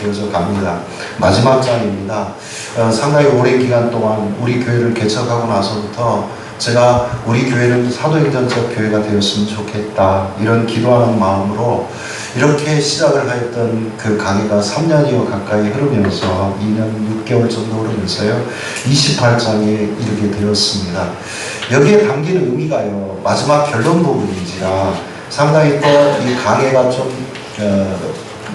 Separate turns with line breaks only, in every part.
되어져 갑니다. 마지막 장입니다. 상당히 오랜 기간 동안 우리 교회를 개척하고 나서부터 제가 우리 교회는 사도행전적 교회가 되었으면 좋겠다 이런 기도하는 마음으로 이렇게 시작을 하였던 그 강의가 3년여 가까이 흐르면서 2년 6개월 정도 흐르면서요 28장에 이르게 되었습니다. 여기에 담긴 의미가요 마지막 결론 부분인지라 상당히 또 이 강의가 좀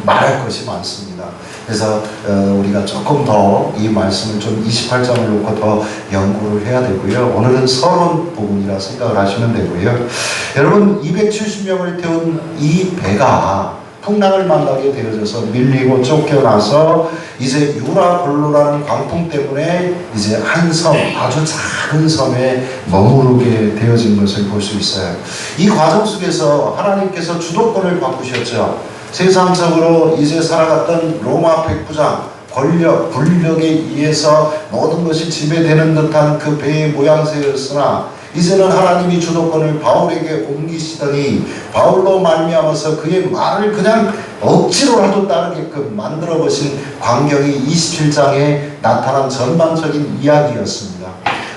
말할 것이 많습니다. 그래서 우리가 조금 더 이 말씀을 좀 28장을 놓고 더 연구를 해야 되고요. 오늘은 서론 부분이라 생각을 하시면 되고요. 여러분 270명을 태운 이 배가 풍랑을 만나게 되어져서 밀리고 쫓겨나서 이제 유라굴로라는 광풍 때문에 이제 한 섬, 아주 작은 섬에 머무르게 되어진 것을 볼 수 있어요. 이 과정 속에서 하나님께서 주도권을 바꾸셨죠. 세상적으로 이제 살아갔던 로마 백부장, 권력, 불력에 의해서 모든 것이 지배되는 듯한 그 배의 모양새였으나 이제는 하나님이 주도권을 바울에게 옮기시더니 바울로 말미암아서 그의 말을 그냥 억지로라도 따르게끔 만들어 보신 광경이 27장에 나타난 전반적인 이야기였습니다.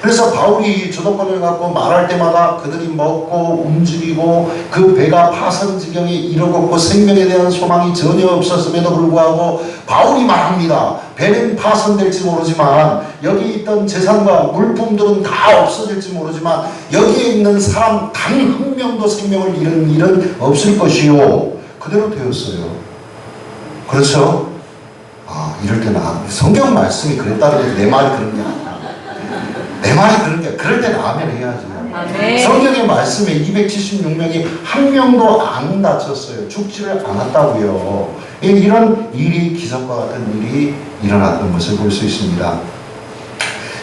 그래서 바울이 주도권을 갖고 말할 때마다 그들이 먹고 움직이고 그 배가 파선지경에 이르렀고 생명에 대한 소망이 전혀 없었음에도 불구하고 바울이 말합니다. 배는 파선될지 모르지만 여기 있던 재산과 물품들은 다 없어질지 모르지만 여기에 있는 사람 단 한 명도 생명을 잃은 일은 없을 것이요. 그대로 되었어요. 그렇죠? 이럴 때는 성경 말씀이 그랬다는 내 말이 그런 게 아니야. 내 말이 그런 게 그럴 때는 아멘 해야지. 아멘. 성경의 말씀에 276명이 한 명도 안 다쳤어요. 죽지를 않았다고요. 이런 일이 기적과 같은 일이 일어났던 것을 볼 수 있습니다.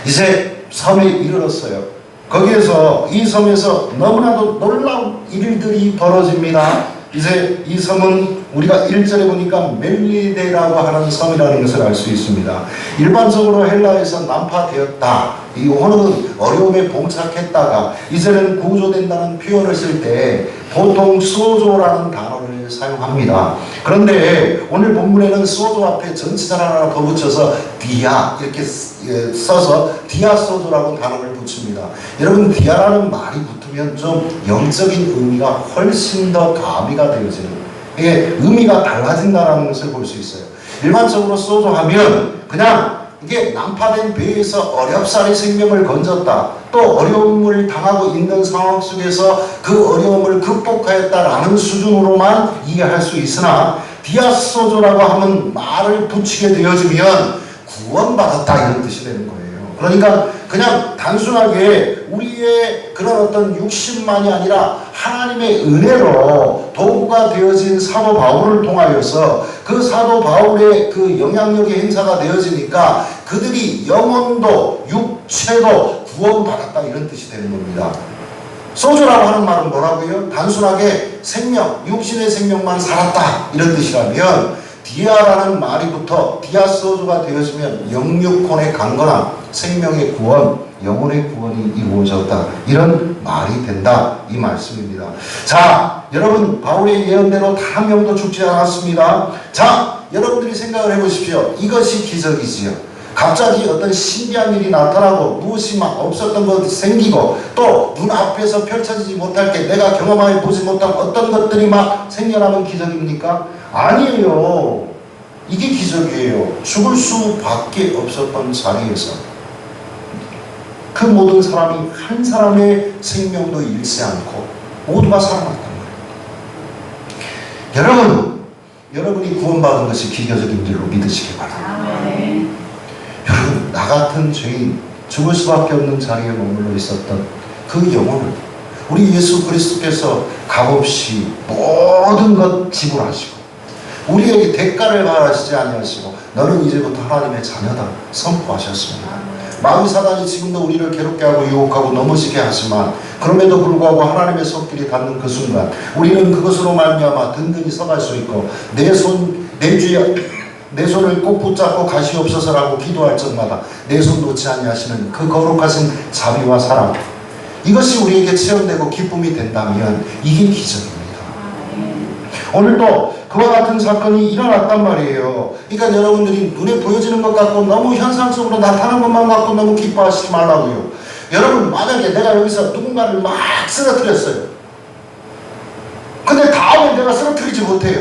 이제 섬에 이르렀어요. 거기에서 이 섬에서 너무나도 놀라운 일들이 벌어집니다. 이제 이 섬은 우리가 1절에 보니까 멜리데라고 하는 섬이라는 것을 알 수 있습니다. 일반적으로 헬라에서 난파되었다. 이 호는 어려움에 봉착했다가 이제는 구조된다는 표현을 쓸 때 보통 소조라는 단어를 사용합니다. 그런데 오늘 본문에는 소조 앞에 전치사 하나 더 붙여서 디아 이렇게 써서 디아소조라고 단어를 붙입니다. 여러분 디아라는 말이 붙으면 좀 영적인 의미가 훨씬 더 가미가 되어지는 이게 의미가 달라진다는 것을 볼 수 있어요. 일반적으로 소조 하면 그냥 이게 난파된 배에서 어렵사리 생명을 건졌다. 또 어려움을 당하고 있는 상황 속에서 그 어려움을 극복하였다라는 수준으로만 이해할 수 있으나 디아소조라고 하면 말을 붙이게 되어지면 구원받았다 이런 뜻이 되는 거예요. 그러니까 그냥 단순하게 우리의 그런 어떤 육신만이 아니라 하나님의 은혜로 도구가 되어진 사도 바울을 통하여서 그 사도 바울의 그 영향력의 행사가 되어지니까 그들이 영혼도 육체도 구원받았다 이런 뜻이 되는 겁니다. 소조라고 하는 말은 뭐라고요? 단순하게 생명, 육신의 생명만 살았다 이런 뜻이라면 디아라는 말이 붙어 디아소조가 되어지면 영육혼의 강건함, 생명의 구원, 영혼의 구원이 이루어졌다. 이런 말이 된다. 이 말씀입니다. 자, 여러분 바울의 예언대로 한 명도 죽지 않았습니다. 자, 여러분들이 생각을 해보십시오. 이것이 기적이지요. 갑자기 어떤 신비한 일이 나타나고 무엇이 막 없었던 것이 생기고 또 눈앞에서 펼쳐지지 못할 게 내가 경험하여 보지 못한 어떤 것들이 막 생겨나면 기적입니까? 아니에요. 이게 기적이에요. 죽을 수밖에 없었던 자리에서 그 모든 사람이 한 사람의 생명도 잃지 않고 모두가 살아났단 말이에요. 여러분이 구원받은 것이 기적인 줄로 믿으시기 바랍니다. 여러분, 나 같은 죄인, 죽을 수밖에 없는 자리에 머물러 있었던 그 영혼을 우리 예수 그리스도께서 값없이 모든 것 지불하시고 우리에게 대가를 바라시지 아니하시고 너는 이제부터 하나님의 자녀다 선포하셨습니다. 마귀 사단이 지금도 우리를 괴롭게 하고 유혹하고 넘어지게 하지만 그럼에도 불구하고 하나님의 손길이 닿는 그 순간 우리는 그것으로 말미암아 든든히 서갈 수 있고 내 손을 꼭 붙잡고 가시옵소서라고 기도할 적마다 내 손 놓지 아니하시는 그 거룩하신 자비와 사랑 이것이 우리에게 체험되고 기쁨이 된다면 이게 기적입니다. 오늘도 그와 같은 사건이 일어났단 말이에요. 그러니까 여러분들이 눈에 보여지는 것 같고 너무 현상적으로 나타나는 것만 갖고 너무 기뻐하시지 말라고요. 여러분, 만약에 내가 여기서 누군가를 막 쓰러뜨렸어요. 근데 다음에 내가 쓰러뜨리지 못해요.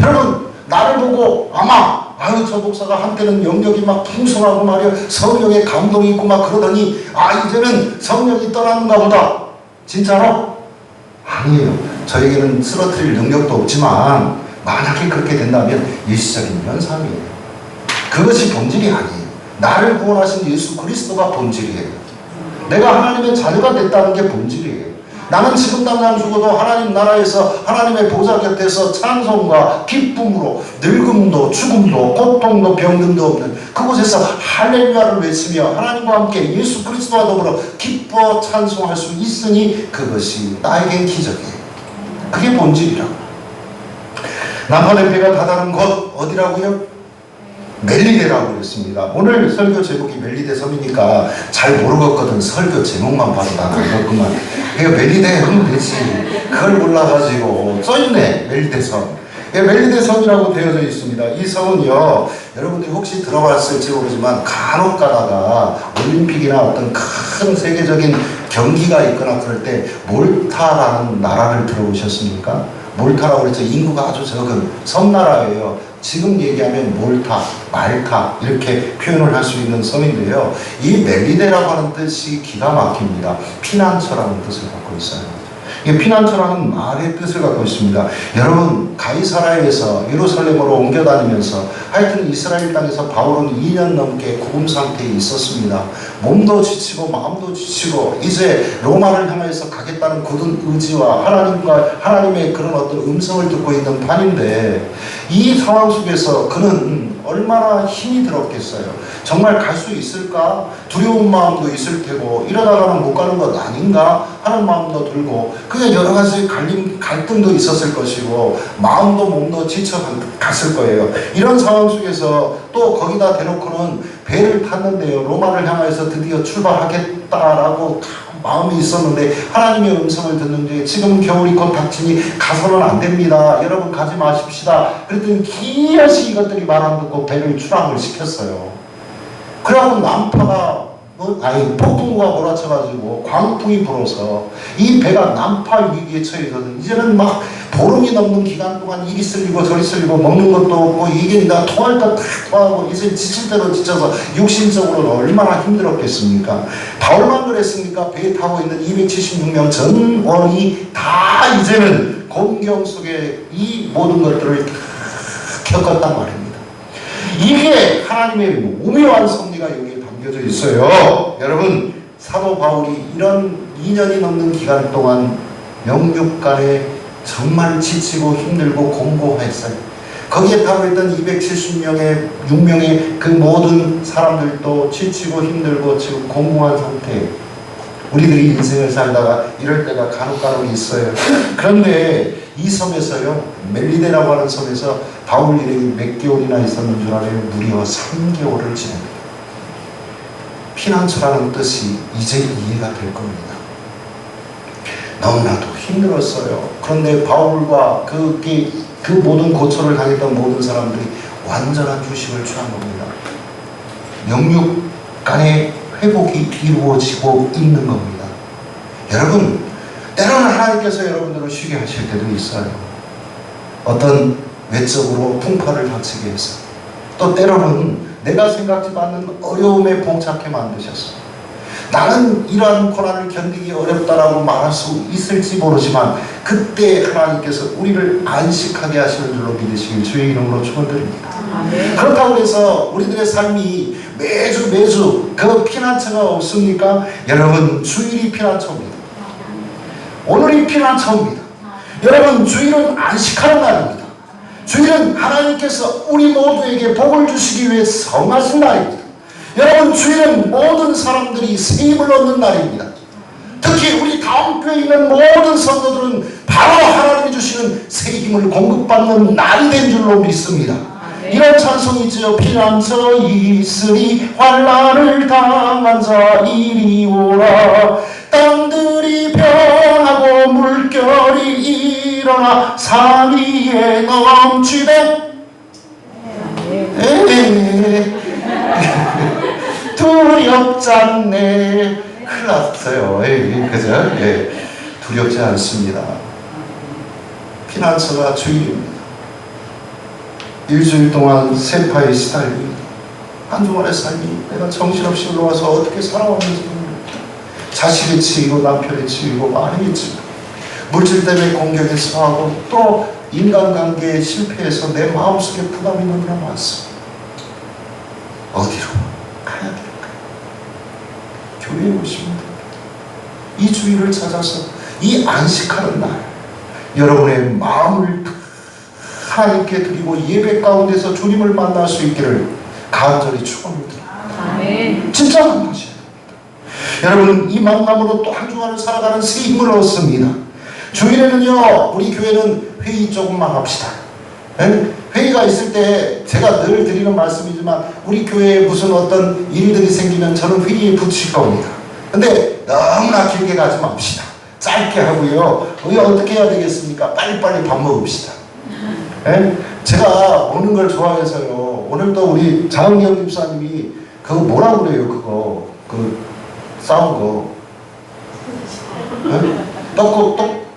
여러분, 나를 보고 아마 아유, 저 목사가 한때는 영역이 막 풍성하고 말이야, 성령의 감동이 있고 막 그러더니 이제는 성령이 떠났는가 보다. 진짜로? 아니에요. 저에게는 쓰러뜨릴 능력도 없지만 만약에 그렇게 된다면 일시적인 현상이에요. 그것이 본질이 아니에요. 나를 구원하신 예수 그리스도가 본질이에요. 내가 하나님의 자녀가 됐다는 게 본질이에요. 나는 지금 당장 죽어도 하나님 나라에서 하나님의 보좌 곁에서 찬송과 기쁨으로 늙음도 죽음도 고통도 병듦도 없는 그곳에서 할렐루야를 외치며 하나님과 함께 예수 그리스도와 더불어 기뻐 찬송할 수 있으니 그것이 나에겐 기적이에요. 그게 본질이라고. 남한의 배가 다다른 곳 어디라고요? 멜리데라고 그랬습니다. 오늘 설교 제목이 멜리데 섬이니까 잘 모르겠거든. 설교 제목만 봐도 난 알겠구만. 그러니까 멜리데 하면 되지. 그걸 몰라가지고 써있네. 멜리데 섬. 멜리데 섬이라고 되어져 있습니다. 이 섬은요, 여러분들이 혹시 들어봤을지 모르지만 간혹 가다가 올림픽이나 어떤 큰 세계적인 경기가 있거나 그럴 때 몰타라는 나라를 들어보셨습니까? 몰타라고 그랬죠. 인구가 아주 적은 섬나라예요. 지금 얘기하면 몰타, 말타 이렇게 표현을 할 수 있는 섬인데요. 이 멜리데라고 하는 뜻이 기가 막힙니다. 피난처라는 뜻을 갖고 있어요. 이 피난처라는 말의 뜻을 갖고 있습니다. 여러분, 가이사라에서 예루살렘으로 옮겨 다니면서 하여튼 이스라엘 땅에서 바울은 2년 넘게 구금 상태에 있었습니다. 몸도 지치고 마음도 지치고 이제 로마를 향해서 가겠다는 굳은 의지와 하나님의 그런 어떤 음성을 듣고 있는 판인데, 이 상황 속에서 그는 얼마나 힘이 들었겠어요. 정말 갈 수 있을까? 두려운 마음도 있을 테고 이러다가는 못 가는 것 아닌가 하는 마음도 들고, 그냥 여러 가지 갈등도 있었을 것이고 마음도 몸도 지쳐갔을 거예요. 이런 상황 속에서 또 거기다 대놓고는 배를 탔는데요, 로마를 향해서 드디어 출발하겠다라고 마음이 있었는데 하나님의 음성을 듣는데 지금 겨울이 곧 닥치니 가서는 안 됩니다. 여러분 가지 마십시다. 그랬더니 기어이 이것들이 말 안 듣고 배를 출항을 시켰어요. 그러고 난파가 폭풍우가 몰아쳐가지고 광풍이 불어서 이 배가 난파 위기에 처해서는 이제는 막 보름이 넘는 기간 동안 이리 쓸리고 저리 쓸리고 먹는 것도 없고 이게 나 토할 것 다 토하고 이제 지칠 대로 지쳐서 육신적으로는 얼마나 힘들었겠습니까? 바울만 그랬습니까? 배에 타고 있는 276명 전원이 다 이제는 공경 속에 이 모든 것들을 다 겪었단 말입니다. 이게 하나님의 오묘한 섭리가 여기에 담겨져 있어요. 여러분, 사도 바울이 이런 2년이 넘는 기간 동안 영육간에 정말 지치고 힘들고 공고했어요. 거기에 타고 있던 276명의 그 모든 사람들도 지치고 힘들고 지금 공고한 상태예요. 우리들이 인생을 살다가 이럴 때가 간혹 있어요. 그런데 이 섬에서요, 멜리데라고 하는 섬에서 바울 일행이 몇 개월이나 있었는 줄 알아요? 무려 3개월을 지냅니다. 피난처라는 뜻이 이제 이해가 될 겁니다. 너무나도 힘들었어요. 그런데 바울과 그 모든 고초를 당했던 모든 사람들이 완전한 휴식을 취한 겁니다. 영육 간의 회복이 이루어지고 있는 겁니다. 여러분, 때로는 하나님께서 여러분들을 쉬게 하실 때도 있어요. 어떤 외적으로 풍파를 닥치게 해서, 또 때로는 내가 생각지도 않는 어려움에 봉착해 만드셨어. 나는 이러한 고난을 견디기 어렵다라고 말할 수 있을지 모르지만 그때 하나님께서 우리를 안식하게 하시는 줄로 믿으시길 주의 이름으로 축원드립니다. 그렇다고 해서 우리들의 삶이 매주 그 피난처가 없습니까? 여러분, 주일이 피난처입니다. 오늘이 피난처입니다. 여러분, 주일은 안식하는 날입니다. 주일은 하나님께서 우리 모두에게 복을 주시기 위해 성하신 날입니다. 여러분, 주일은 모든 사람들이 새 힘을 얻는 날입니다. 특히 우리 다음교회에 있는 모든 성도들은 바로 하나님이 주시는 새 힘을 공급받는 날이 된 줄로 믿습니다. 이런 찬송이죠. 피난처 있으리 환난을 당한 자 이리 오라. 땅들이 변하고 물결이 일어나 산 위에 넘치네. 두렵지 않네. 큰일 났어요. 그죠? 두렵지 않습니다. 피난처가 주일입니다. 일주일 동안 세파에 시달립니다. 한동안의 삶이 내가 정신없이 올라와서 어떻게 살아왔는지 모릅니다. 자식이 치이고 남편이 치이고 아내이 치이고 물질 때문에 공격에 처하고 또 인간관계에 실패해서 내 마음속에 부담이 너무나 많습니다. 어디로 가야 될까요? 교회에 오시면 됩니다. 이 주일을 찾아서 이 안식하는 날 여러분의 마음을 하나님께 드리고 예배 가운데서 주님을 만날 수 있기를 간절히 축원합니다. 진짜 만나셔야 됩니다. 여러분은 이 만남으로 또 한 주간을 살아가는 새 힘을 얻습니다. 주일에는요, 우리 교회는 회의 조금만 합시다. 회의가 있을 때 제가 늘 드리는 말씀이지만 우리 교회에 무슨 어떤 일들이 생기면 저는 회의에 붙일 겁니다. 근데 너무나 길게 가지 맙시다. 짧게 하고요. 어떻게 해야 되겠습니까? 빨리빨리 밥 먹읍시다. 제가 먹는 걸 좋아해서요. 오늘도 우리 장은경 집사님이 그거 뭐라고 그래요? 그거 싸운 거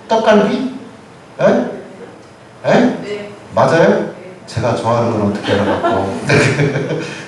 떡갈비? 맞아요? 제가 좋아하는 건 어떻게 알아갖고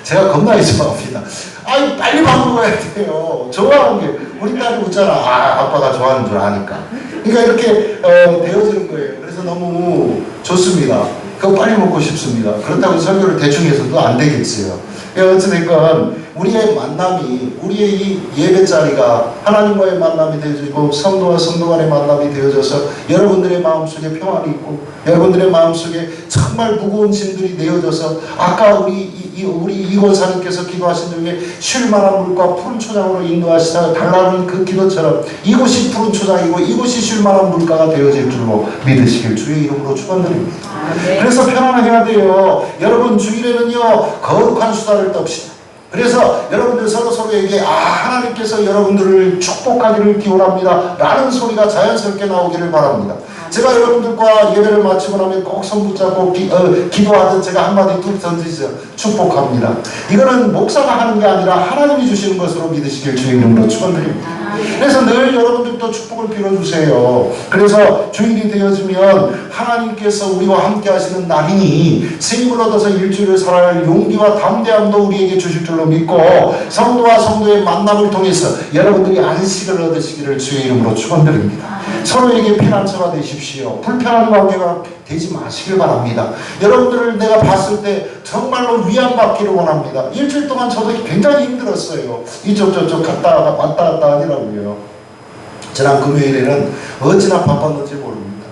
제가 겁나게 좋아합니다. 아니 빨리 밥 먹어야 돼요. 좋아하는 게 우리 딸이 웃잖아. 아빠가 좋아하는 줄 아니까. 그러니까 이렇게 되어지는 거예요. 그래서 너무 좋습니다. 그거 빨리 먹고 싶습니다. 그렇다고 설교를 대충 해서도 안 되겠어요. 어찌됐건 우리의 만남이, 우리의 이 예배 자리가 하나님과의 만남이 되어지고 성도와 성도 간의 만남이 되어져서 여러분들의 마음속에 평안이 있고 여러분들의 마음속에 정말 무거운 짐들이 내어져서 아까 우리 이곳사님께서 기도하신 중에 쉴 만한 물과 푸른 초장으로 인도하시다 달라는 그 기도처럼 이곳이 푸른 초장이고 이곳이 쉴 만한 물가가 되어질 줄로 믿으시길 주의 이름으로 축원드립니다. 그래서 편안해야 돼요. 여러분 주일에는요 거룩한 수다를 떱시다. 그래서 여러분들 서로에게 하나님께서 여러분들을 축복하기를 기원합니다 라는 소리가 자연스럽게 나오기를 바랍니다. 제가 여러분들과 예배를 마치고 나면 꼭 손 붙잡고 기도하듯 제가 한마디 뚝 던지죠. 축복합니다. 이거는 목사가 하는 게 아니라 하나님이 주시는 것으로 믿으시길 주의 이름으로 축원드립니다. 그래서 늘 여러분들도 축복을 빌어주세요. 그래서 주일이 되어지면 하나님께서 우리와 함께 하시는 날이니 새 힘을 얻어서 일주일을 살아야 할 용기와 담대함도 우리에게 주실 줄로 믿고 성도와 성도의 만남을 통해서 여러분들이 안식을 얻으시기를 주의 이름으로 축원드립니다. 서로에게 피난처가 되십시오. 불편한 관계가 되지 마시길 바랍니다. 여러분들을 내가 봤을 때 정말로 위안받기를 원합니다. 일주일 동안 저도 굉장히 힘들었어요. 이쪽 저쪽 왔다 갔다 하더라고요. 지난 금요일에는 어찌나 바빴는지 모릅니다.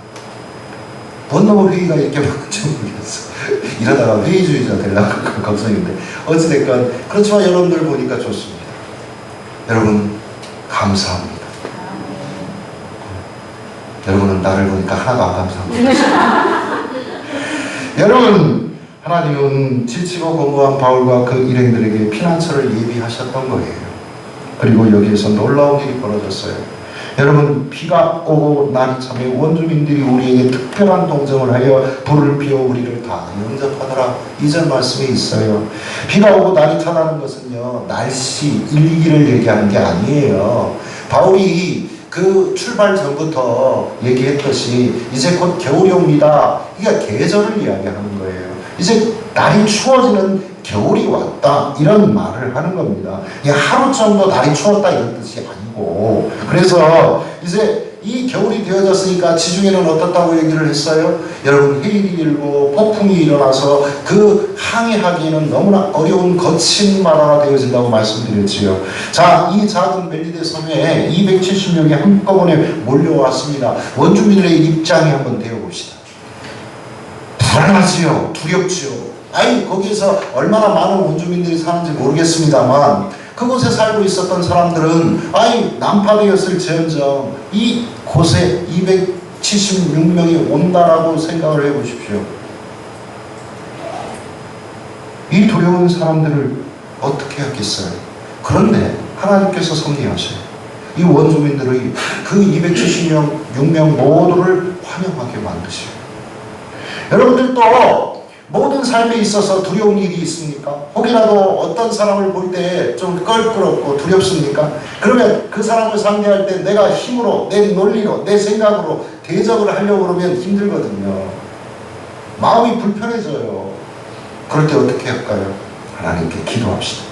뭔 회의가 이렇게 많은지 모르겠어. 이러다가 회의주의자 되려고 걱정인데 어찌됐건 그렇지만 여러분들 보니까 좋습니다. 여러분 감사합니다. 여러분은 나를 보니까 하나도 안 감사합니다. 여러분 하나님은 지치고 공고한 바울과 그 일행들에게 피난처를 예비하셨던 거예요. 그리고 여기에서 놀라운 일이 벌어졌어요. 여러분 비가 오고 날이 참에 원주민들이 우리에게 특별한 동정을 하여 불을 피워 우리를 다 영접하더라. 2절 말씀에 있어요. 비가 오고 날이 차다는 것은요 날씨 일기를 얘기하는 게 아니에요. 바울이 그 출발 전부터 얘기했듯이 이제 곧 겨울이 옵니다. 그러니까 계절을 이야기하는 거예요. 이제 날이 추워지는 겨울이 왔다 이런 말을 하는 겁니다. 하루 정도 날이 추웠다 이런 뜻이 아니고 그래서 이제 이 겨울이 되어졌으니까 지중해는 어떻다고 얘기를 했어요? 여러분 해일이 일고 폭풍이 일어나서 그 항해하기에는 너무나 어려운 거친 바다가 되어진다고 말씀드렸지요. 자, 이 작은 멜리데 섬에 270명이 한꺼번에 몰려왔습니다. 원주민들의 입장이 한번 되어봅시다. 불안하지요. 두렵지요. 거기에서 얼마나 많은 원주민들이 사는지 모르겠습니다만 그곳에 살고 있었던 사람들은 난파되었을지언정 이 곳에 276명이 온다라고 생각을 해보십시오. 이 두려운 사람들을 어떻게 하겠어요? 그런데 하나님께서 섭리하셔요. 이 원주민들의 그 276명 모두를 환영하게 만드시고, 여러분들도 모든 삶에 있어서 두려운 일이 있습니까? 혹이라도 어떤 사람을 볼 때 좀 껄끄럽고 두렵습니까? 그러면 그 사람을 상대할 때 내가 힘으로, 내 논리로, 내 생각으로 대적을 하려고 그러면 힘들거든요. 마음이 불편해져요. 그럴 때 어떻게 할까요? 하나님께 기도합시다.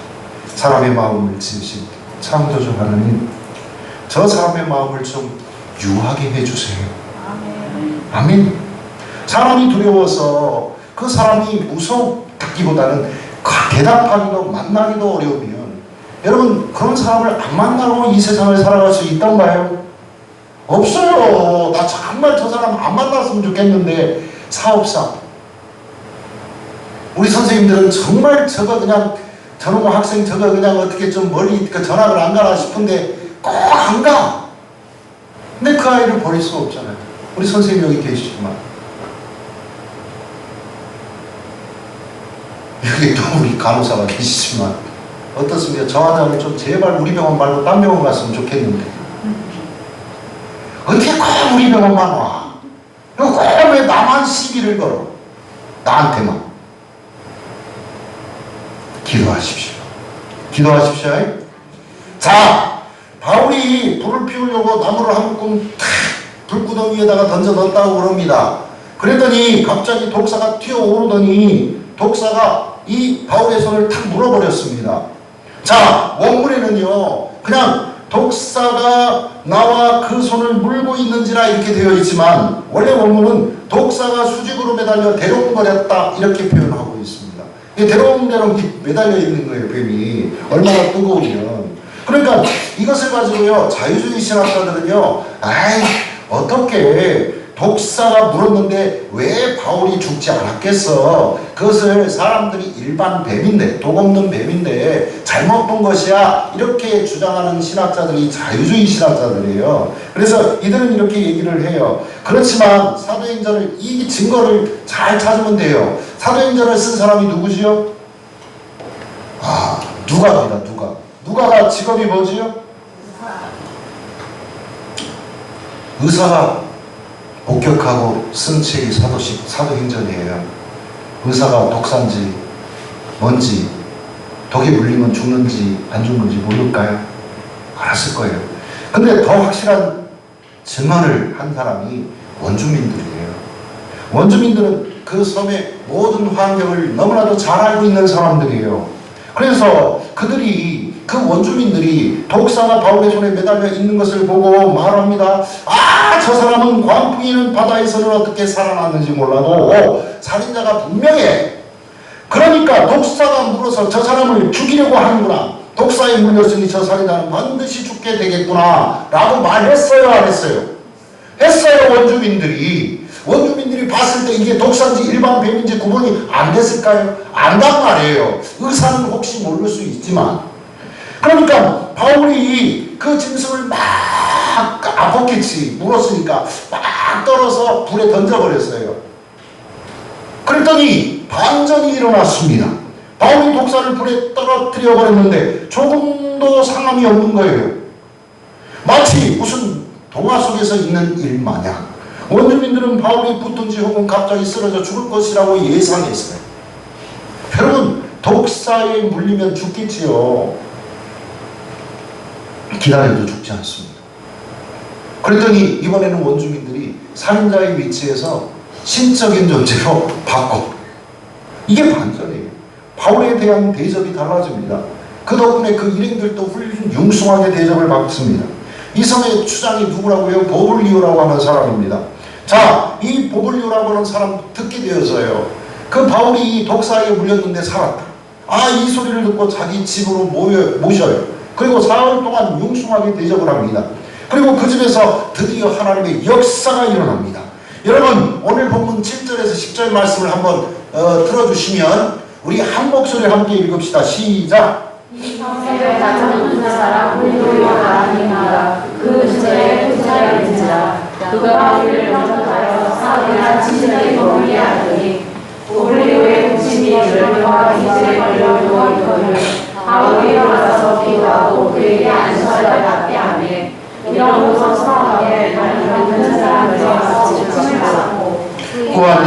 사람의 마음을 지으신 창조주 하나님, 저 사람의 마음을 좀 유하게 해주세요. 아멘. 사람이 두려워서 그 사람이 무섭다기보다는 대답하기도 만나기도 어려우면, 여러분 그런 사람을 안 만나고 이 세상을 살아갈 수 있던가요? 없어요. 나 정말 저 사람 안 만났으면 좋겠는데, 사업상 우리 선생님들은 정말 저거 그냥 저놈의 학생 저거 그냥 어떻게 좀 멀리 전학을 안 가나 싶은데 꼭 안 가. 근데 그 아이를 버릴 수 없잖아요. 우리 선생님 여기 계시지만, 여기 또 우리 간호사가 계시지만 어떻습니까? 저 환자는 좀 제발 우리 병원 말고 딴 병원 갔으면 좋겠는데 어떻게 꼭 우리 병원만 와? 꼭 왜 나만 시비를 걸어? 나한테만. 기도하십시오. 기도하십시오. 자, 바울이 불을 피우려고 나무를 한 묶음 탁 불구덩이 위에다가 던져 넣었다고 그럽니다. 그랬더니 갑자기 독사가 튀어오르더니 독사가 이 바울의 손을 탁 물어버렸습니다. 자, 원문에는요 그냥 독사가 나와 그 손을 물고 있는지라 이렇게 되어 있지만, 원래 원문은 독사가 수직으로 매달려 대롱거렸다 이렇게 표현하고 있습니다. 대롱대롱 매달려 있는 거예요, 뱀이. 얼마나 뜨거우면. 그러니까 이것을 가지고요 자유주의 신학자들은요, 아이 어떻게 독사가 물었는데 왜 바울이 죽지 않았겠어? 그것을 사람들이 일반 뱀인데, 독 없는 뱀인데 잘못 본 것이야, 이렇게 주장하는 신학자들이 자유주의 신학자들이에요. 그래서 이들은 이렇게 얘기를 해요. 그렇지만 사도행전을, 이 증거를 잘 찾으면 돼요. 사도행전을 쓴 사람이 누구지요? 누가입니다. 누가가 직업이 뭐지요? 의사가 복격하고 쓴 책이 사도행전이에요. 의사가 독사인지 뭔지, 독에 물리면 죽는지 안 죽는지 모를까요? 알았을 거예요. 근데 더 확실한 증언을 한 사람이 원주민들이에요. 원주민들은 그 섬의 모든 환경을 너무나도 잘 알고 있는 사람들이에요. 그래서 그 원주민들이 독사가 바울의 손에 매달려 있는 것을 보고 말합니다. 저 사람은 광풍이는 바다에서는 어떻게 살아났는지 몰라도 살인자가 분명해. 그러니까 독사가 물어서 저 사람을 죽이려고 하는구나. 독사에 물렸으니 저 살인자는 반드시 죽게 되겠구나 라고 말했어요, 안 했어요? 했어요. 원주민들이 봤을 때 이게 독사인지 일반 뱀인지 구분이 안 됐을까요? 안단 말이에요. 의사는 혹시 모를 수 있지만. 그러니까 바울이 그 짐승을 막 아포케치 물었으니까 막 떨어서 불에 던져버렸어요. 그랬더니 반전이 일어났습니다. 바울이 독사를 불에 떨어뜨려 버렸는데 조금도 상함이 없는 거예요. 마치 무슨 동화 속에서 있는 일 마냥. 원주민들은 바울이 붙든지 혹은 갑자기 쓰러져 죽을 것이라고 예상했어요. 여러분, 독사에 물리면 죽겠지요. 기다려도 죽지 않습니다. 그랬더니 이번에는 원주민들이 살인자의 위치에서 신적인 존재로 바꿔. 이게 반전이에요. 바울에 대한 대접이 달라집니다. 그 덕분에 그 일행들도 융숭하게 대접을 받습니다. 이 섬의 추장이 누구라고요? 보블리오라고 하는 사람입니다. 자, 이 보블리오라고 하는 사람 듣게 되어서요, 그 바울이 독사에게 물렸는데 살았다. 이 소리를 듣고 자기 집으로 모셔요. 그리고 사흘 동안 융숭하게 대접을 합니다. 그리고 그 집에서 드디어 하나님의 역사가 일어납니다. 여러분, 오늘 본문 7절에서 10절 말씀을 한번 들어주시면 우리 한 목소리 함께 읽읍시다. 시작.
이 성세를 다잡는 사람 보블리오가 아닙니다. 그 주제에 부자인지라 그가 우리를 먼저하여 사울이나 지진에게 머물게 하더니 보블리오의 부침이 열매와 기질에 걸려 누워있거늘 바울이 일어나서 기도하고 그에게 안수하여 낫게 하매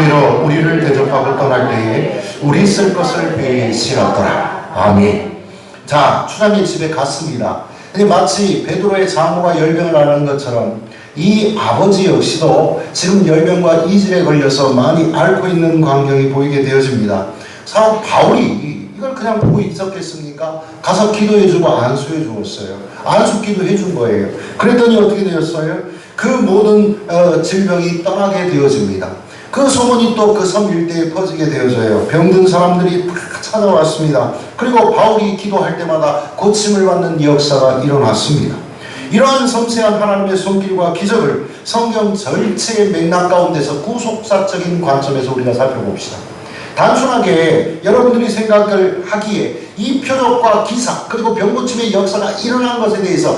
공의로 우리를 대접하고 떠날 때에 우리 쓸 것을 배에 실었더라. 아멘. 자, 추장의 집에 갔습니다. 마치 베드로의 장모가 열병을 앓는 것처럼 이 아버지 역시도 지금 열병과 이질에 걸려서 많이 앓고 있는 광경이 보이게 되어집니다. 사도 바울이 이걸 그냥 보고 있었겠습니까? 가서 기도해주고 안수해 주었어요. 안수 기도해 준 거예요. 그랬더니 어떻게 되었어요? 그 모든 질병이 떠나게 되어집니다. 그 소문이 또 그 섬 일대에 퍼지게 되어져요. 병든 사람들이 다 찾아왔습니다. 그리고 바울이 기도할 때마다 고침을 받는 역사가 일어났습니다. 이러한 섬세한 하나님의 손길과 기적을 성경 전체의 맥락 가운데서 구속사적인 관점에서 우리가 살펴봅시다. 단순하게 여러분들이 생각을 하기에 이 표적과 기사 그리고 병고침의 역사가 일어난 것에 대해서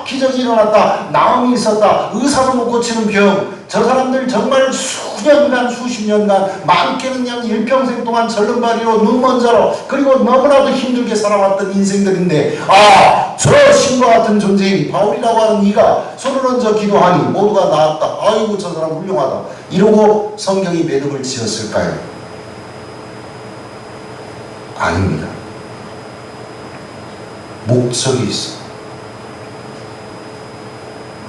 기적이 일어났다, 나음이 있었다, 의사도 못 고치는 병, 저 사람들 정말 수년간 수십 년간 많게는 그냥 일평생 동안 절름발이로 눈먼자로 그리고 너무나도 힘들게 살아왔던 인생들인데 저 신과 같은 존재인 바울이라고 하는 이가 손을 얹어 기도하니 모두가 나았다. 아이고 저 사람 훌륭하다. 이러고 성경이 매듭을 지었을까요? 아닙니다. 목적이 있어.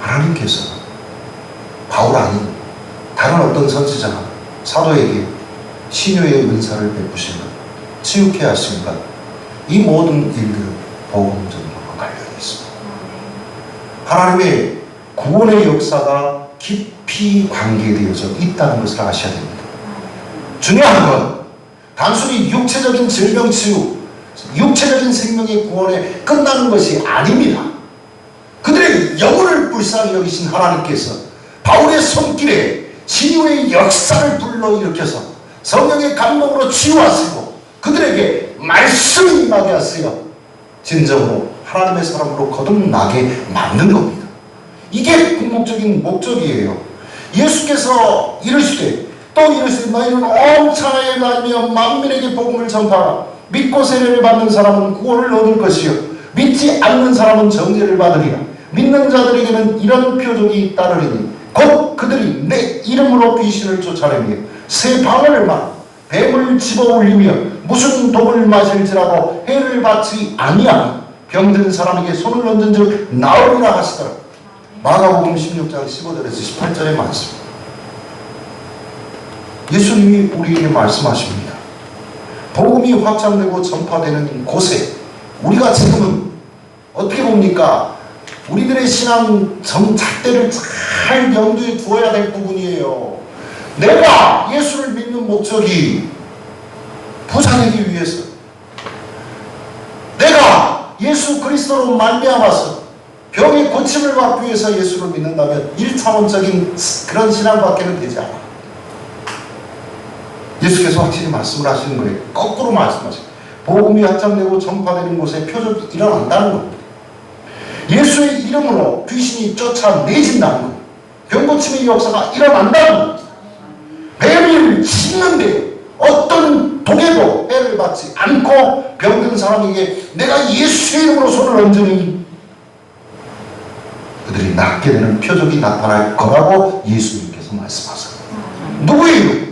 하나님께서 바울 아닌 다른 어떤 선지자나 사도에게 치료의 은사를 베푸신 것, 치유케 하신 것, 이 모든 일들은 복음 전도와 관련이 있습니다. 하나님의 구원의 역사가 깊이 관계되어져 있다는 것을 아셔야 됩니다. 중요한 건 단순히 육체적인 질병 치유, 육체적인 생명의 구원에 끝나는 것이 아닙니다. 그들의 영혼을 불쌍히 여기신 하나님께서 바울의 손길에 치유의 역사를 불러일으켜서 성령의 감동으로 치유하시고 그들에게 말씀이 임하게 하시어 진정으로 하나님의 사람으로 거듭나게 만든 겁니다. 이게 궁극적인 목적이에요. 예수께서 이르시되 또 이르시되 너희는 온 천하에 다니며 만민에게 복음을 전파하라. 믿고 세례를 받는 사람은 구원을 얻을 것이요 믿지 않는 사람은 정죄를 받으리라. 믿는 자들에게는 이런 표적이 따르리니 곧 그들이 내 이름으로 귀신을 쫓아내며 새 방언을 말 뱀을 집어올리며 무슨 독을 마실지라도 해를 받지 아니하니 병든 사람에게 손을 얹은 즉 나으리라 하시더라. 마가복음 16장 15절에서 18절의 말씀. 예수님이 우리에게 말씀하십니다. 복음이 확장되고 전파되는 곳에 우리가 지금은 어떻게 봅니까? 우리들의 신앙 잣대를 잘 염두에 두어야 될 부분이에요. 내가 예수를 믿는 목적이 부자되기 위해서, 내가 예수 그리스도로 말미암아서 병의 고침을 받기 위해서 예수를 믿는다면 1차원적인 그런 신앙밖에는 되지 않아. 예수께서 확실히 말씀을 하시는 거예요. 거꾸로 말씀하세요. 복음이 확장되고 전파되는 곳에 표적이 일어난다는 겁니다. 예수의 이름으로 귀신이 쫓아내진다는 겁니다. 병고침의 역사가 일어난다는 겁니다. 뱀을 씹는데 어떤 독에도 해를 받지 않고 병든 사람에게 내가 예수의 이름으로 손을 얹으니 그들이 낫게 되는 표적이 나타날 거라고 예수님께서 말씀하세요. 누구의 이름?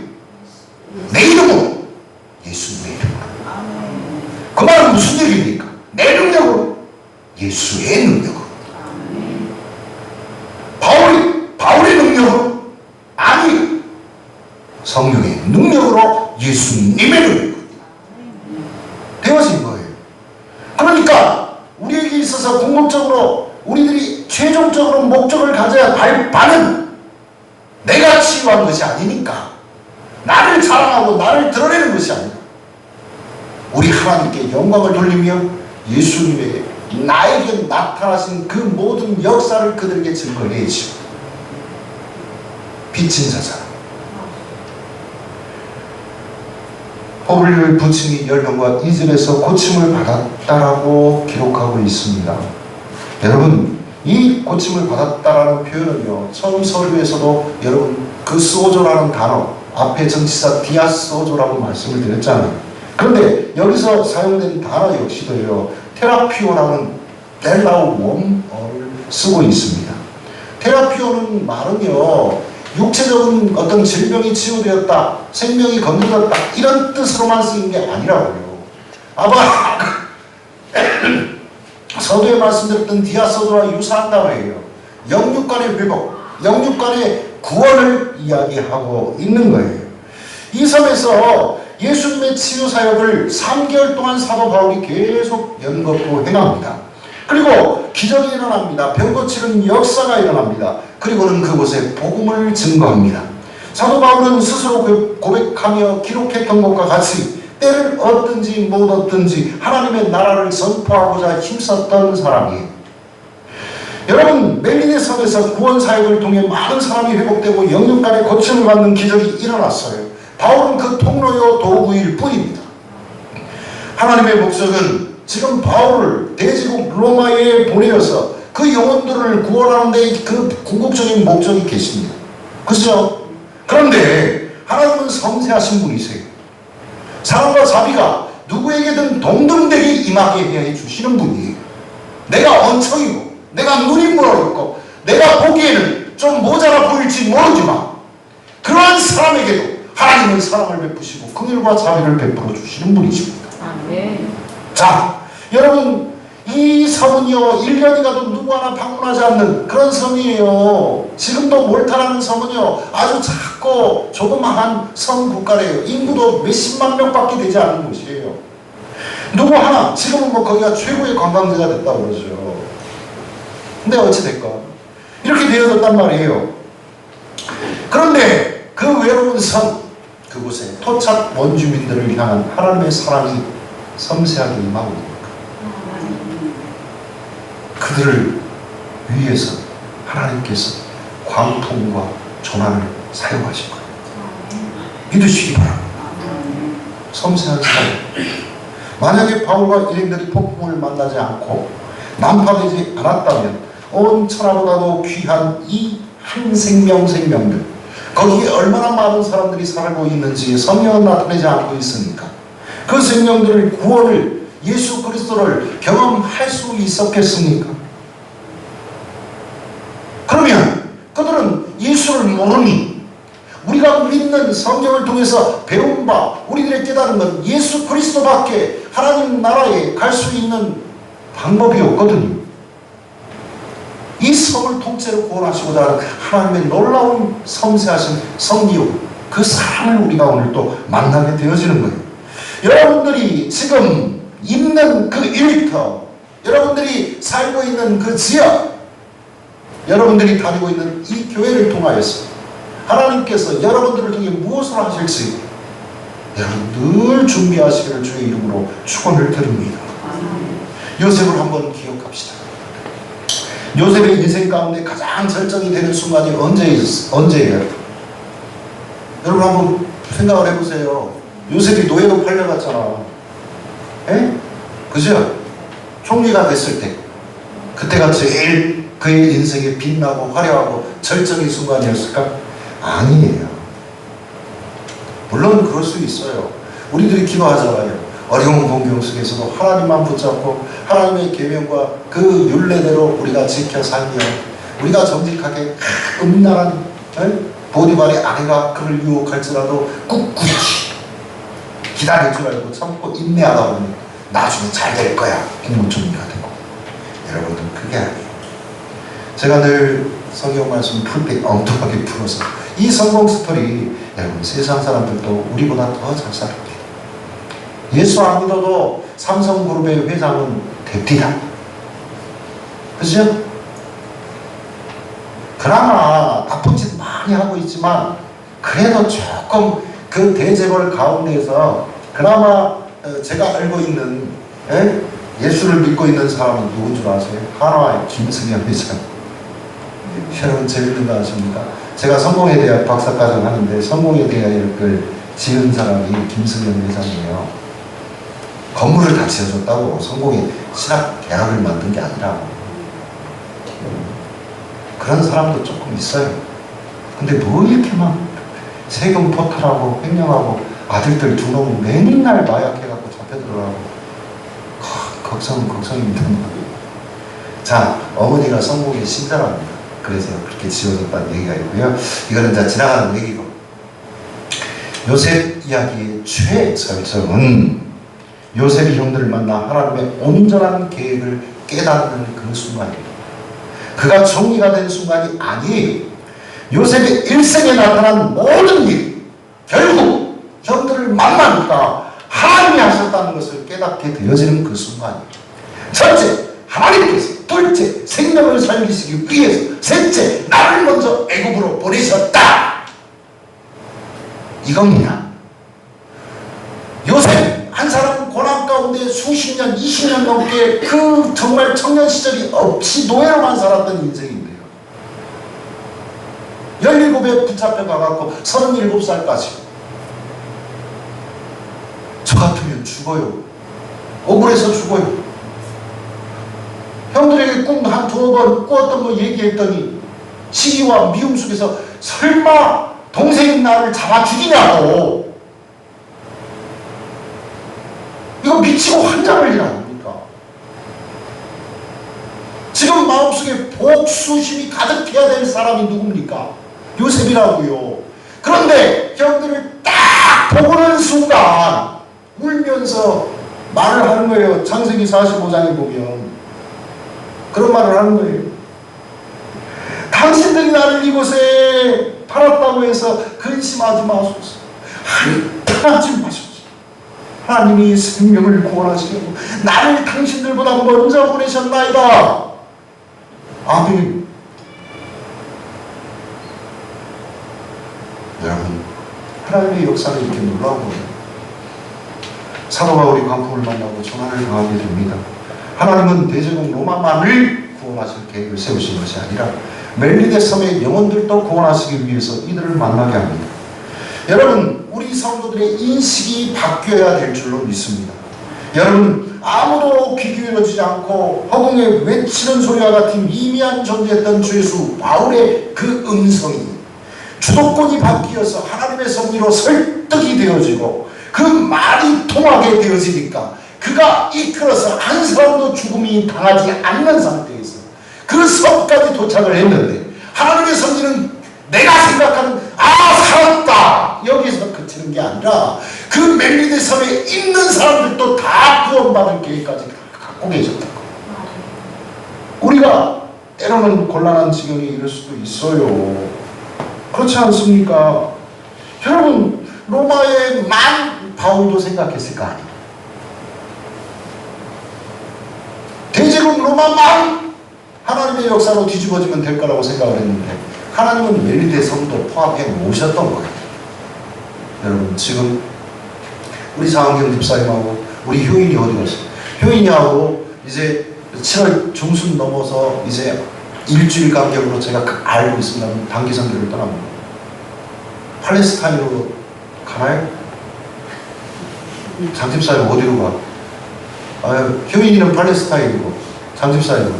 내 이름으로. 예수님의 이름으로. 그 말은 무슨 얘기입니까? 내 능력으로. 예수의 능력으로. 바울의 능력으로? 아니, 성령의 능력으로 예수님의 능력으로 되어진 거예요. 그러니까 우리에게 있어서 궁극적으로 우리들이 최종적으로 목적을 가져야 할 바는 내가 치유한 것이 아니니까, 나를 자랑하고 나를 드러내는 것이 아니라 우리 하나님께 영광을 돌리며 예수님에게 나에게 나타나신 그 모든 역사를 그들에게 증거해야죠. 빚진 자잖아. 포블리오의 부친이 열병과 이질에서 고침을 받았다라고 기록하고 있습니다. 여러분, 이 고침을 받았다라는 표현은요, 처음 서류에서도 여러분 그 스오조라는 단어 앞에 전치사 디아스오조라고 말씀을 드렸잖아요. 그런데 여기서 사용된 단어 역시도요, 테라피오라는 헬라어 원어를 쓰고 있습니다. 테라피오는 말은요, 육체적인 어떤 질병이 치유되었다, 생명이 건져졌다, 이런 뜻으로만 쓰인 게 아니라고요. 아마 서두에 말씀드렸던 디아소도와 유사한 단어예요. 영육 간의 회복, 영육 간의 구원을 이야기하고 있는 거예요. 이 섬에서 예수님의 치유 사역을 3개월 동안 사도 바울이 계속 연거푸 행합니다. 그리고 기적이 일어납니다. 병 고치는 역사가 일어납니다. 그리고는 그곳에 복음을 증거합니다. 사도 바울은 스스로 고백하며 기록했던 것과 같이 때를 얻든지 못 얻든지 하나님의 나라를 선포하고자 힘썼던 사람이에요. 여러분, 멜리네 섬에서 구원 사역을 통해 많은 사람이 회복되고 영육 간의 고침을 받는 기적이 일어났어요. 바울은 그 통로요 도구일 뿐입니다. 하나님의 목적은 지금 바울을 대지국 로마에 보내어서 그 영혼들을 구원하는 데 그 궁극적인 목적이 계십니다. 그렇죠? 그런데 하나님은 섬세하신 분이세요. 사랑과 자비가 누구에게든 동등되게 임하게 해 주시는 분이에요. 내가 언청이고 내가 눈이 멀어있고 내가 보기에는 좀 모자라 보일지 모르지만 그러한 사람에게도 하나님은 사랑을 베푸시고 긍휼과 자비를 베풀어 주시는 분이십니다.
아멘.
자, 여러분, 이 섬은요 1년이 가도 누구 하나 방문하지 않는 그런 섬이에요. 지금도 몰타라는 섬은요 아주 작고 조그마한 섬 국가래요. 인구도 몇십만 명밖에 되지 않는 곳이에요. 누구 하나, 지금은 뭐 거기가 최고의 관광지가 됐다고 그러죠. 근데 어찌됐건 이렇게 되어졌단 말이에요. 그런데 그 외로운 섬, 그곳에 토착 원주민들을 향한 하나님의 사랑이 섬세하게 임하고 있는 거예요. 그들을 위해서 하나님께서 광풍과 조난을 사용하신 거예요. 믿으시기 바랍니다. 섬세한 사랑. 만약에 바울과 일행들이 폭풍을 만나지 않고 난파되지 않았다면 온 천하보다도 귀한 이 한 생명들, 거기에 얼마나 많은 사람들이 살고 있는지 성경은 나타내지 않고 있으니까 그 생명들의 구원을, 예수 그리스도를 경험할 수 있었겠습니까? 그러면 그들은 예수를 모르니 우리가 믿는 성경을 통해서 배운 바, 우리들의 깨달은 건 예수 그리스도밖에 하나님 나라에 갈 수 있는 방법이 없거든요. 이 섬을 통째로 구원하시고자 하는 하나님의 놀라운 섬세하신 섭리요, 그 사랑을 우리가 오늘 또 만나게 되어지는 거예요. 여러분들이 지금 있는 그 일터, 여러분들이 살고 있는 그 지역, 여러분들이 다니고 있는 이 교회를 통하여서 하나님께서 여러분들을 통해 무엇을 하실지 여러분 늘 준비하시기를 주의 이름으로 축원을 드립니다. 요셉을 한번 기억합시다. 요셉의 인생 가운데 가장 절정이 되는 순간이 언제예요? 여러분 한번 생각을 해보세요. 요셉이 노예로 팔려갔잖아. 에? 그죠? 총리가 됐을 때 그때가 제일 그의 인생에 빛나고 화려하고 절정의 순간이었을까? 아니에요. 물론 그럴 수 있어요. 우리들이 기도하잖아요. 어려운 공경 속에서도 하나님만 붙잡고 하나님의 계명과 그 율례대로 우리가 지켜 살며 우리가 정직하게 음란한 보디발의 아내가 그를 유혹할지라도 꿋꿋이 기다릴 줄 알고 참고 인내하다 보면 나중에 잘 될 거야. 국무총리가 되고. 여러분들 그게 아니에요. 제가 늘 성경 말씀 풀 때 엉뚱하게 풀어서 이 성공 스토리, 여러분 세상 사람들도 우리보다 더 잘 살아요. 예수 안 믿어도 삼성그룹의 회장은 됩니다. 그죠? 그나마 나쁜 짓 많이 하고 있지만 그래도 조금 그 대재벌 가운데에서 그나마 제가 알고 있는 예수를 믿고 있는 사람은 누군 줄 아세요? 한화의 김승현 회장. 여러분 재밌는 거 아십니까? 제가 성공회대학 박사과정 하는데 성공회대학을 지은 사람이 김승현 회장이에요. 건물을 다 지어줬다고 성공의 신학대학을 만든 게 아니라 그런 사람도 조금 있어요. 근데 뭐 이렇게 막 세금 포탈하고 횡령하고 아들들 두 놈 맨날 마약해갖고 잡혀 들어가고 걱정입니다. 자, 어머니가 성공의 신자랍니다. 그래서 그렇게 지어졌다는 얘기가 있고요. 이거는 이제 지나가는 얘기고, 요셉 이야기의 최절정은 요셉이 형들을 만나 하나님의 온전한 계획을 깨닫는 그 순간입니다. 그가 정리가 된 순간이 아니에요. 요셉의 일생에 나타난 모든 일, 결국 형들을 만나니까 하나님이 하셨다는 것을 깨닫게 되어지는 그 순간이에요. 첫째, 하나님께서. 둘째, 생명을 살리시기 위해서. 셋째, 나를 먼저 애굽으로 보내셨다. 이겁니다. 요셉 한 사람 고난 가운데 수십 년, 20년 넘게 그 정말 청년 시절이 없이 노예로만 살았던 인생인데요. 17에 붙잡혀 가갖고 37살까지. 저 같으면 죽어요. 억울해서 죽어요. 형들에게 꿈 한 두어 번 꾸었던 거 얘기했더니 시기와 미움 속에서 설마 동생인 나를 잡아 죽이냐고. 이거 미치고 환장할 일 아닙니까? 지금 마음속에 복수심이 가득해야 될 사람이 누굽니까? 요셉이라고요. 그런데 형들을 딱 보는 순간 울면서 말을 하는 거예요. 창세기 45장에 보면 그런 말을 하는 거예요. 당신들이 나를 이곳에 팔았다고 해서 근심하지 마소서. 한탄하지 마소서. 하나님이 생명을 구원하시려고 나를 당신들보다 먼저 보내셨나이다. 아멘. 여러분, 하나님의 역사는 이렇게 놀라운 거예요. 사도가 우리 광풍을 만나고 전화를 강하게 됩니다. 하나님은 대제국 로마만을 구원하실 계획을 세우신 것이 아니라 멜리데 섬의 영혼들도 구원하시기 위해서 이들을 만나게 합니다. 여러분, 우리 성도들의 인식이 바뀌어야 될 줄로 믿습니다. 여러분, 아무도 귀 기울여주지 않고 허공에 외치는 소리와 같은 미미한 존재였던 죄수 바울의 그 음성이 주도권이 바뀌어서 하나님의 섭리로 설득이 되어지고 그 말이 통하게 되어지니까 그가 이끌어서 한 사람도 죽음이 당하지 않는 상태에서 그 섬까지 도착을 했는데 하나님의 섭리는 내가 생각하는 살았다 여기서 그치는 게 아니라 그 멜리데 섬에 있는 사람들도 다 구원받을 계획까지 갖고 계셨다고. 우리가 때로는 곤란한 지경에 이를 수도 있어요. 그렇지 않습니까? 여러분, 로마의 만 바울도 생각했을 거 아니에요. 대제국 로마만 하나님의 역사로 뒤집어지면 될 거라고 생각을 했는데 하나님은 멜리데 섬도 포함해 모셨던 거예요. 여러분, 지금 우리 장학경 집사님하고 우리 효인이 어디 갔어요? 효인이하고 이제 7월 중순 넘어서 이제 일주일 간격으로 제가 알고 있습니다. 단기 선교를 떠납니다. 팔레스타인으로 가나요? 장 집사님 어디로 가? 효인이는 팔레스타인이고 장 집사님은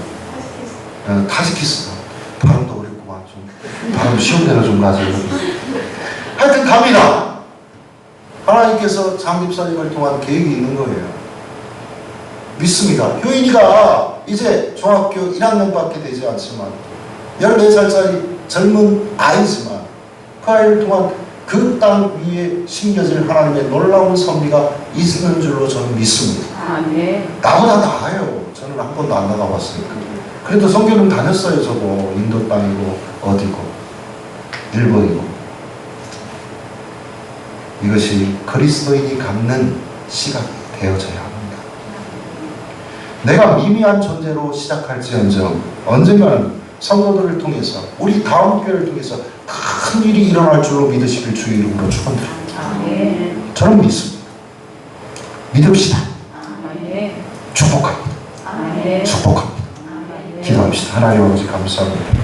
타지키스탄. 발음도 어렵구만. 좀 발음 쉬운 데로 좀 가세요. 하여튼 갑니다. 하나님께서 장 집사님을 통한 계획이 있는 거예요. 믿습니다. 효인이가 이제 중학교 1학년밖에 되지 않지만 14살짜리 젊은 아이지만 그 아이를 통한 그 땅 위에 심겨질 하나님의 놀라운 섭리가 있는 줄로 저는 믿습니다.
네.
나보다 나아요. 저는 한 번도 안 나가봤으니까. 그래도 선교는 다녔어요. 저도 인도 땅이고 어디고 일본이고. 이것이 그리스도인이 갖는 시각이 되어져야 합니다. 내가 미미한 존재로 시작할지언정 언젠가는 성도들을 통해서 우리 다음 교회를 통해서 큰 일이 일어날 줄로 믿으시길 주의 이름으로 축원드립니다. 저는 믿습니다. 믿읍시다. 축복합니다. 축복합니다. 기도합시다. 하나님 아버지 감사합니다.